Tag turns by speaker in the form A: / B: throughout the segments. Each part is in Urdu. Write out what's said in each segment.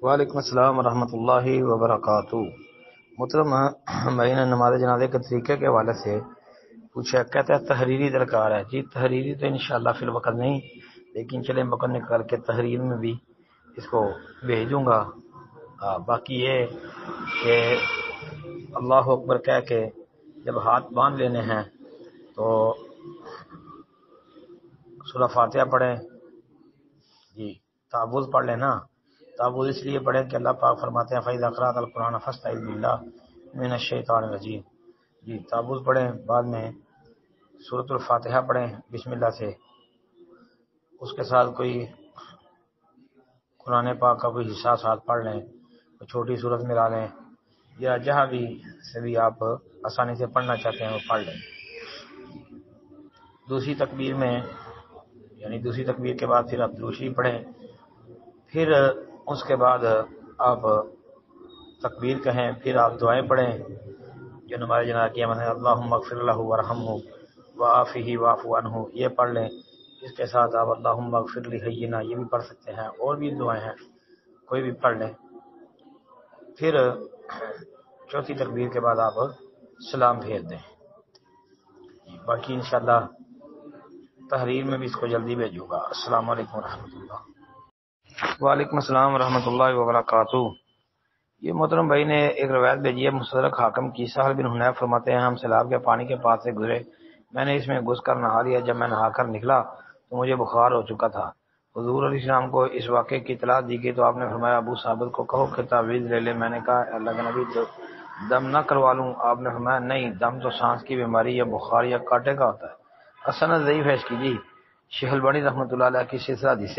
A: وعلیکم السلام ورحمۃ اللہ وبرکاتہ۔ محترم میں نے نماز جنازے کے طریقے کے حوالے سے پوچھا، کہتا ہے تحریری درکار ہے۔ جی تحریری تو انشاءاللہ فی الوقت نہیں، لیکن چلیں وقت نکال کے تحریر میں بھی اس کو بھیج دوں گا۔ باقی یہ کہ اللہ اکبر کہہ کے جب ہاتھ باندھ لینے ہیں تو سورہ فاتحہ پڑھیں۔ جی تعوذ پڑھ لینا۔ تعوذ اس لیے پڑھیں کہ اللہ پاک فرماتے ہیں فَإِذَا قَرَأْتَ الْقُرْآنَ فَاسْتَعِذْ بِاللَّهِ مِنَ الشَّيْطَانِ الرَّجِيمِ۔ جی تعوذ پڑھیں، بعد میں سورۃ الفاتحہ پڑھیں بسم اللہ سے، اس کے ساتھ کوئی قرآن پاک کا کوئی حصہ ساتھ پڑھ لیں، کوئی چھوٹی سورت ملا لیں، یا جہاں بھی سے بھی آپ آسانی سے پڑھنا چاہتے ہیں وہ پڑھ لیں۔ دوسری تکبیر میں یعنی دوسری تکبیر کے بعد پھر آپ درود شریف پڑھیں، پھر اس کے بعد آپ تکبیر کہیں، پھر آپ دعائیں پڑھیں جو نماز جنازہ کیا مثلا اللہم اغفر لہ ورحمہ وعافہ واعف عنہ، یہ پڑھ لیں۔ اس کے ساتھ آپ اللہم اغفر لحینا یہ بھی پڑھ سکتے ہیں، اور بھی دعائیں ہیں کوئی بھی پڑھ لیں۔ پھر چوتھی تکبیر کے بعد آپ سلام بھیج دیں۔ باقی انشاءاللہ تحریر میں بھی اس کو جلدی بھیجوں گا۔ السلام علیکم ورحمۃ اللہ۔ وعلیکم السلام ورحمۃ اللہ وبرکاتہ۔ یہ محترم بھائی نے ایک روایت بھیجی ہے مستدرک حاکم کی۔ سہل بن حنیف فرماتے ہیں ہم سیلاب کے پانی کے پاس سے گزرے، میں نے اس میں گھس کر نہا لیا، جب میں نہا کر نکلا تو مجھے بخار ہو چکا تھا۔ حضور علیہ السلام کو اس واقعے کی اطلاع دی گئی تو آپ نے فرمایا ابو ثابت کو کہو کہ تعویذ لے لے۔ میں نے کہا اللہ کے نبی تو دم نہ کروا لوں؟ آپ نے فرمایا نہیں، دم تو سانس کی بیماری یا بخار یا کاٹے کا ہوتا ہے۔ حسن ضعیف ہے اس کی جی، شیخ البانی رحمۃ اللہ علیہ کی سلسلہ حدیث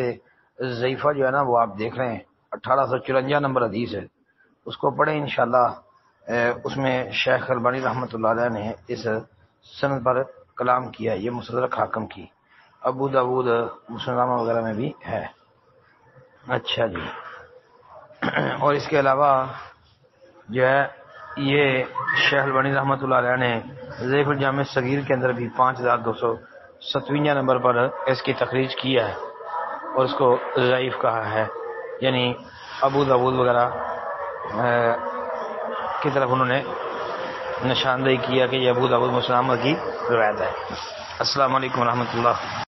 A: ضعیفہ جو ہے نا وہ آپ دیکھ رہے ہیں، 1854 نمبر حدیث ہے، اس کو پڑھیں انشاءاللہ۔ اس میں شیخ البانی رحمۃ اللہ علیہ نے اس سند پر کلام کیا، یہ مستدرک حاکم کی، ابو داؤد مسند وغیرہ میں بھی ہے۔ اچھا جی، اور اس کے علاوہ جو ہے یہ شیخ البانی رحمۃ اللہ علیہ نے ضعیف الجامع صغیر کے اندر بھی 5257 نمبر پر اس کی تخریج کی ہے اور اس کو ضعیف کہا ہے، یعنی ابو داؤد وغیرہ کی طرف انہوں نے نشاندہی کیا کہ یہ ابو داؤد مسلم کی روایت ہے۔ السلام علیکم ورحمۃ اللہ۔